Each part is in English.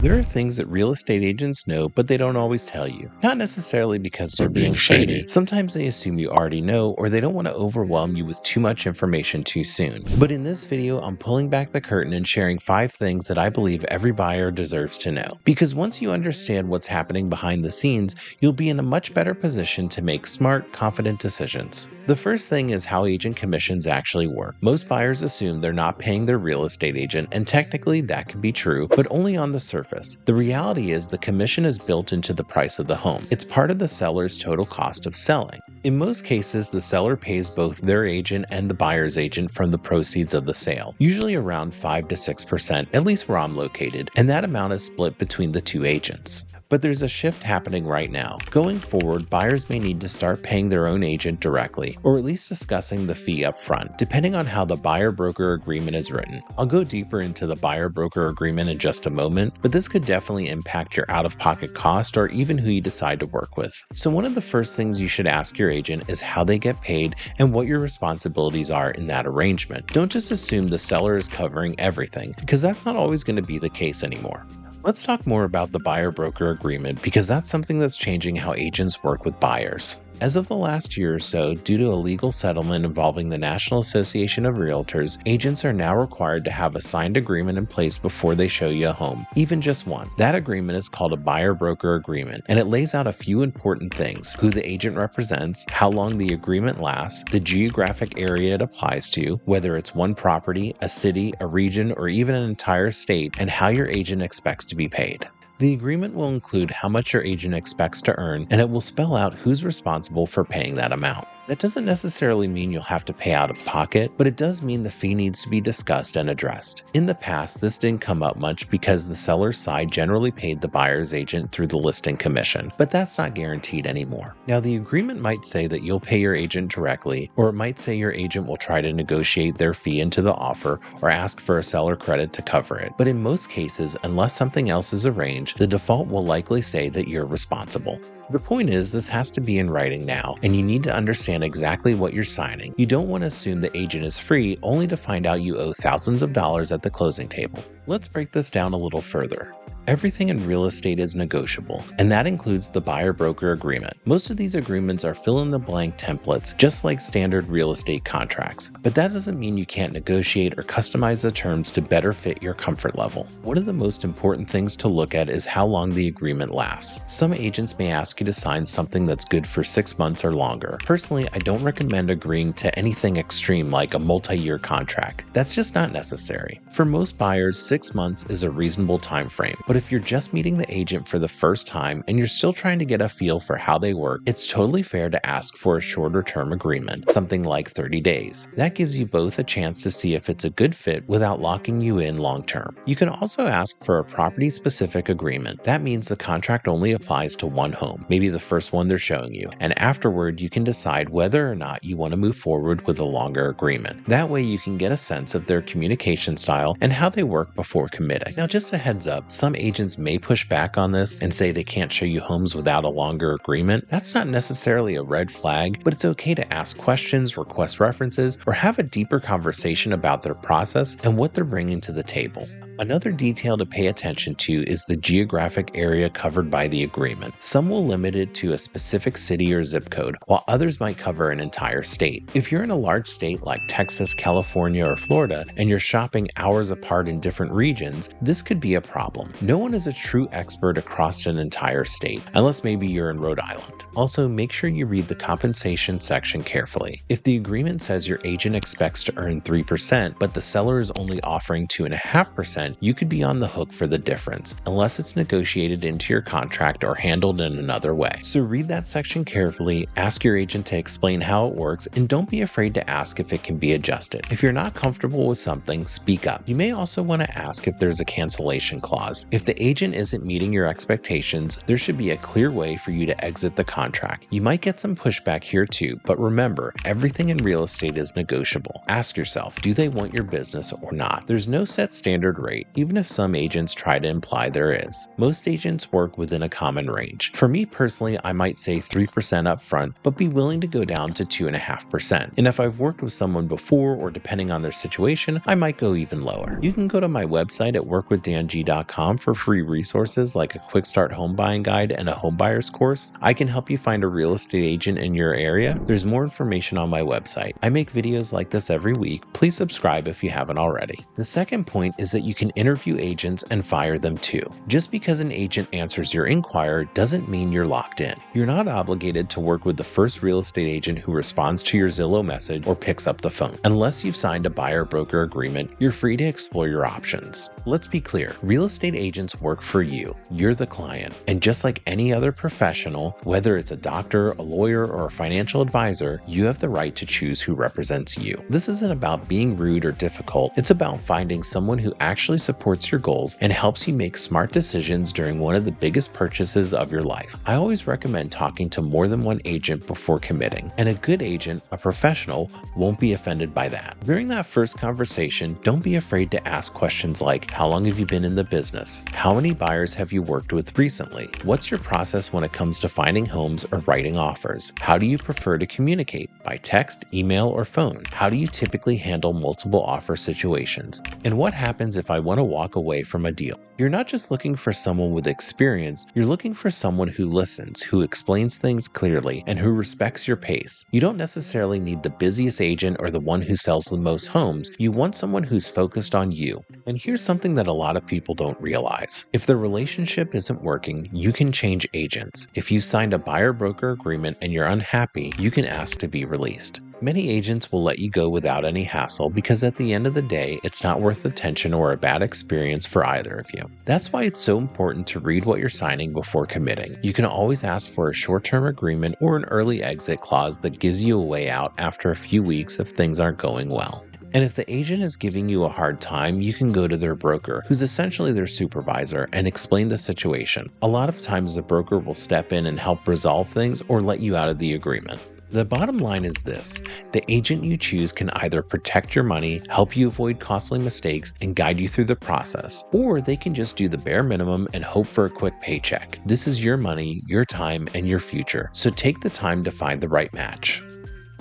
There are things that real estate agents know, but they don't always tell you. Not necessarily because they're being shady. Sometimes they assume you already know, or they don't want to overwhelm you with too much information too soon. But in this video, I'm pulling back the curtain and sharing 5 things that I believe every buyer deserves to know. Because once you understand what's happening behind the scenes, you'll be in a much better position to make smart, confident decisions. The first thing is how agent commissions actually work. Most buyers assume they're not paying their real estate agent, and technically that could be true, but only on the surface. The reality is the commission is built into the price of the home. It's part of the seller's total cost of selling. In most cases, the seller pays both their agent and the buyer's agent from the proceeds of the sale, usually around 5 to 6%, at least where I'm located, and that amount is split between the two agents. But there's a shift happening right now. Going forward, buyers may need to start paying their own agent directly, or at least discussing the fee up front, depending on how the buyer-broker agreement is written. I'll go deeper into the buyer-broker agreement in just a moment, but this could definitely impact your out-of-pocket cost or even who you decide to work with. So one of the first things you should ask your agent is how they get paid and what your responsibilities are in that arrangement. Don't just assume the seller is covering everything, because that's not always going to be the case anymore. Let's talk more about the buyer-broker agreement because that's something that's changing how agents work with buyers. As of the last year or so, due to a legal settlement involving the National Association of Realtors, agents are now required to have a signed agreement in place before they show you a home, even just one. That agreement is called a buyer-broker agreement, and it lays out a few important things: who the agent represents, how long the agreement lasts, the geographic area it applies to, whether it's one property, a city, a region, or even an entire state, and how your agent expects to be paid. The agreement will include how much your agent expects to earn, and it will spell out who's responsible for paying that amount. That doesn't necessarily mean you'll have to pay out of pocket, but it does mean the fee needs to be discussed and addressed. In the past, this didn't come up much because the seller's side generally paid the buyer's agent through the listing commission, but that's not guaranteed anymore. Now, the agreement might say that you'll pay your agent directly, or it might say your agent will try to negotiate their fee into the offer or ask for a seller credit to cover it. But in most cases, unless something else is arranged, the default will likely say that you're responsible. The point is, this has to be in writing now, and you need to understand exactly what you're signing. You don't want to assume the agent is free only to find out you owe thousands of dollars at the closing table. Let's break this down a little further. Everything in real estate is negotiable, and that includes the buyer-broker agreement. Most of these agreements are fill-in-the-blank templates, just like standard real estate contracts, but that doesn't mean you can't negotiate or customize the terms to better fit your comfort level. One of the most important things to look at is how long the agreement lasts. Some agents may ask you to sign something that's good for 6 months or longer. Personally, I don't recommend agreeing to anything extreme like a multi-year contract. That's just not necessary. For most buyers, 6 months is a reasonable time frame, but if you're just meeting the agent for the first time and you're still trying to get a feel for how they work, it's totally fair to ask for a shorter term agreement, something like 30 days. That gives you both a chance to see if it's a good fit without locking you in long term. You can also ask for a property-specific agreement. That means the contract only applies to one home, maybe the first one they're showing you, and afterward you can decide whether or not you want to move forward with a longer agreement. That way you can get a sense of their communication style and how they work before committing. Now, just a heads up, some agents may push back on this and say they can't show you homes without a longer agreement. That's not necessarily a red flag, but it's okay to ask questions, request references, or have a deeper conversation about their process and what they're bringing to the table. Another detail to pay attention to is the geographic area covered by the agreement. Some will limit it to a specific city or zip code, while others might cover an entire state. If you're in a large state like Texas, California, or Florida, and you're shopping hours apart in different regions, this could be a problem. No one is a true expert across an entire state, unless maybe you're in Rhode Island. Also, make sure you read the compensation section carefully. If the agreement says your agent expects to earn 3%, but the seller is only offering 2.5%, you could be on the hook for the difference, unless it's negotiated into your contract or handled in another way. So read that section carefully, ask your agent to explain how it works, and don't be afraid to ask if it can be adjusted. If you're not comfortable with something, speak up. You may also want to ask if there's a cancellation clause. If the agent isn't meeting your expectations, there should be a clear way for you to exit the contract. You might get some pushback here too, but remember, everything in real estate is negotiable. Ask yourself, do they want your business or not? There's no set standard rate. rate, even if some agents try to imply there is. Most agents work within a common range. For me personally, I might say 3% upfront, but be willing to go down to 2.5%. And if I've worked with someone before, or depending on their situation, I might go even lower. You can go to my website at workwithdang.com for free resources like a quick start home buying guide and a home buyer's course. I can help you find a real estate agent in your area. There's more information on my website. I make videos like this every week. Please subscribe if you haven't already. The second point is that you can interview agents and fire them too. Just because an agent answers your inquiry doesn't mean you're locked in. You're not obligated to work with the first real estate agent who responds to your Zillow message or picks up the phone. Unless you've signed a buyer-broker agreement, you're free to explore your options. Let's be clear, real estate agents work for you. You're the client. And just like any other professional, whether it's a doctor, a lawyer, or a financial advisor, you have the right to choose who represents you. This isn't about being rude or difficult. It's about finding someone who actually supports your goals and helps you make smart decisions during one of the biggest purchases of your life. I always recommend talking to more than one agent before committing, and a good agent, a professional, won't be offended by that. During that first conversation, don't be afraid to ask questions like, how long have you been in the business? How many buyers have you worked with recently? What's your process when it comes to finding homes or writing offers? How do you prefer to communicate? By text, email, or phone? How do you typically handle multiple offer situations? And what happens if I want to walk away from a deal? You're not just looking for someone with experience, you're looking for someone who listens, who explains things clearly, and who respects your pace. You don't necessarily need the busiest agent or the one who sells the most homes. You want someone who's focused on you. And here's something that a lot of people don't realize. If the relationship isn't working, you can change agents. If you signed a buyer-broker agreement and you're unhappy, you can ask to be released. Many agents will let you go without any hassle because at the end of the day, it's not worth the tension or a bad experience for either of you. That's why it's so important to read what you're signing before committing. You can always ask for a short-term agreement or an early exit clause that gives you a way out after a few weeks if things aren't going well. And if the agent is giving you a hard time, you can go to their broker, who's essentially their supervisor, and explain the situation. A lot of times the broker will step in and help resolve things or let you out of the agreement. The bottom line is this: the agent you choose can either protect your money, help you avoid costly mistakes, and guide you through the process, or they can just do the bare minimum and hope for a quick paycheck. This is your money, your time, and your future, so take the time to find the right match.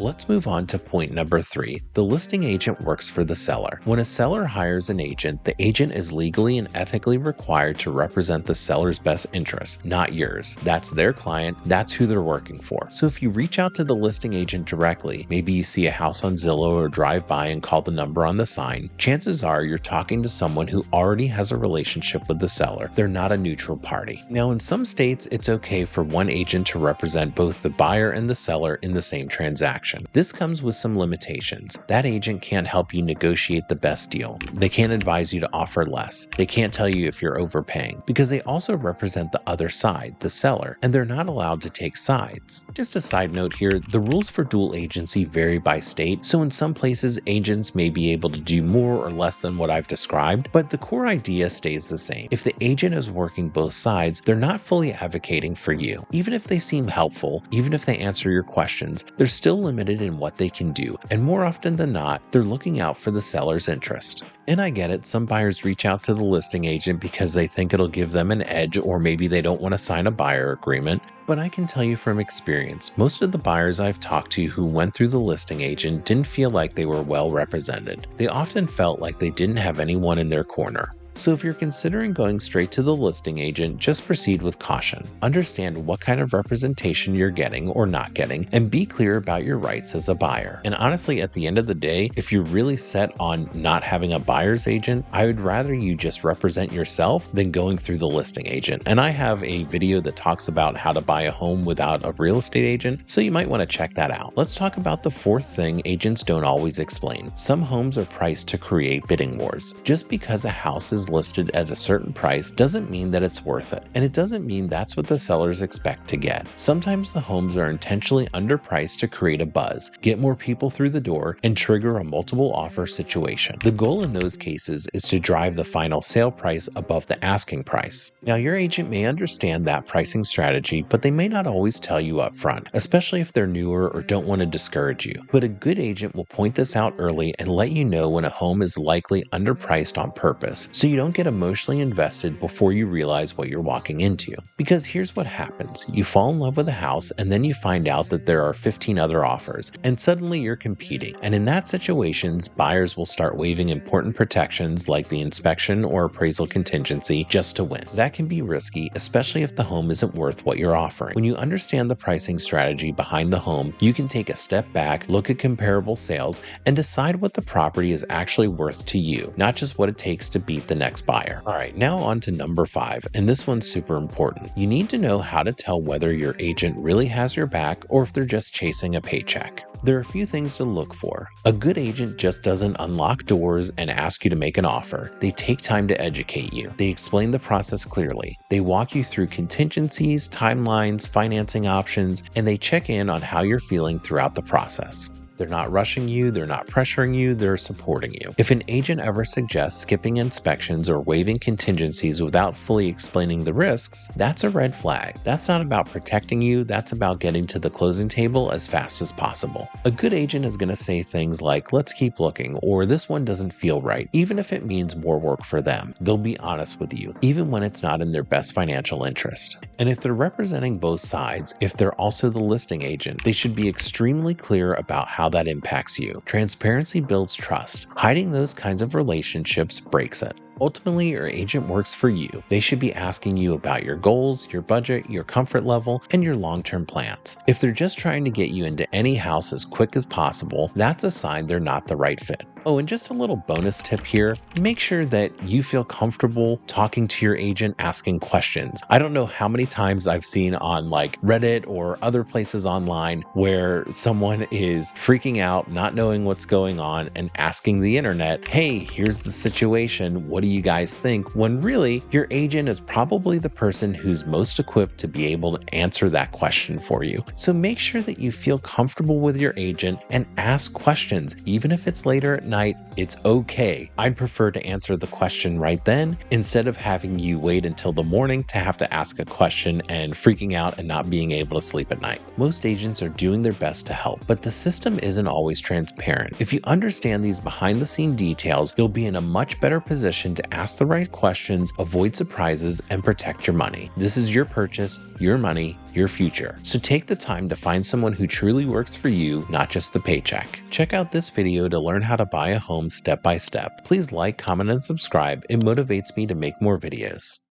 Let's move on to point number 3. The listing agent works for the seller. When a seller hires an agent, the agent is legally and ethically required to represent the seller's best interests, not yours. That's their client, that's who they're working for. So if you reach out to the listing agent directly, maybe you see a house on Zillow or drive by and call the number on the sign, chances are you're talking to someone who already has a relationship with the seller. They're not a neutral party. Now, in some states, it's okay for one agent to represent both the buyer and the seller in the same transaction. This comes with some limitations. That agent can't help you negotiate the best deal. They can't advise you to offer less. They can't tell you if you're overpaying, because they also represent the other side, the seller, and they're not allowed to take sides. Just a side note here, the rules for dual agency vary by state, so in some places agents may be able to do more or less than what I've described, but the core idea stays the same. If the agent is working both sides, they're not fully advocating for you. Even if they seem helpful, even if they answer your questions, they're still limited in what they can do, and more often than not, they're looking out for the seller's interest. And I get it, some buyers reach out to the listing agent because they think it'll give them an edge, or maybe they don't want to sign a buyer agreement. But I can tell you from experience, most of the buyers I've talked to who went through the listing agent didn't feel like they were well represented. They often felt like they didn't have anyone in their corner. So if you're considering going straight to the listing agent, just proceed with caution. Understand what kind of representation you're getting or not getting, and be clear about your rights as a buyer. And honestly, at the end of the day, if you're really set on not having a buyer's agent, I would rather you just represent yourself than going through the listing agent. And I have a video that talks about how to buy a home without a real estate agent, so you might want to check that out. Let's talk about the fourth thing agents don't always explain. Some homes are priced to create bidding wars. Just because a house is listed at a certain price doesn't mean that it's worth it, and it doesn't mean that's what the sellers expect to get. Sometimes the homes are intentionally underpriced to create a buzz, get more people through the door, and trigger a multiple offer situation. The goal in those cases is to drive the final sale price above the asking price. Now, your agent may understand that pricing strategy, but they may not always tell you up front, especially if they're newer or don't want to discourage you. But a good agent will point this out early and let you know when a home is likely underpriced on purpose, so you don't get emotionally invested before you realize what you're walking into. Because here's what happens. You fall in love with a house and then you find out that there are 15 other offers, and suddenly you're competing. And in that situations, buyers will start waiving important protections like the inspection or appraisal contingency just to win. That can be risky, especially if the home isn't worth what you're offering. When you understand the pricing strategy behind the home, you can take a step back, look at comparable sales, and decide what the property is actually worth to you, not just what it takes to beat the next buyer. All right, now on to number 5, and this one's super important. You need to know how to tell whether your agent really has your back or if they're just chasing a paycheck. There are a few things to look for. A good agent just doesn't unlock doors and ask you to make an offer. They take time to educate you. They explain the process clearly. They walk you through contingencies, timelines, financing options, and they check in on how you're feeling throughout the process. They're not rushing you, they're not pressuring you, they're supporting you. If an agent ever suggests skipping inspections or waiving contingencies without fully explaining the risks, that's a red flag. That's not about protecting you, that's about getting to the closing table as fast as possible. A good agent is going to say things like, let's keep looking, or this one doesn't feel right, even if it means more work for them. They'll be honest with you, even when it's not in their best financial interest. And if they're representing both sides, if they're also the listing agent, they should be extremely clear about how that impacts you. Transparency builds trust. Hiding those kinds of relationships breaks it. Ultimately, your agent works for you. They should be asking you about your goals, your budget, your comfort level, and your long-term plans. If they're just trying to get you into any house as quick as possible, that's a sign they're not the right fit. Oh, and just a little bonus tip here, make sure that you feel comfortable talking to your agent, asking questions. I don't know how many times I've seen on like Reddit or other places online where someone is freaking out, not knowing what's going on, and asking the internet, hey, here's the situation, what do you guys think? When really, your agent is probably the person who's most equipped to be able to answer that question for you. So make sure that you feel comfortable with your agent and ask questions. Even if it's later at night, it's okay. I'd prefer to answer the question right then instead of having you wait until the morning to have to ask a question and freaking out and not being able to sleep at night. Most agents are doing their best to help, but the system isn't always transparent. If you understand these behind-the-scene details, you'll be in a much better position to ask the right questions, avoid surprises, and protect your money. This is your purchase, your money, your future. So take the time to find someone who truly works for you, not just the paycheck. Check out this video to learn how to buy a home step by step. Please like, comment, and subscribe. It motivates me to make more videos.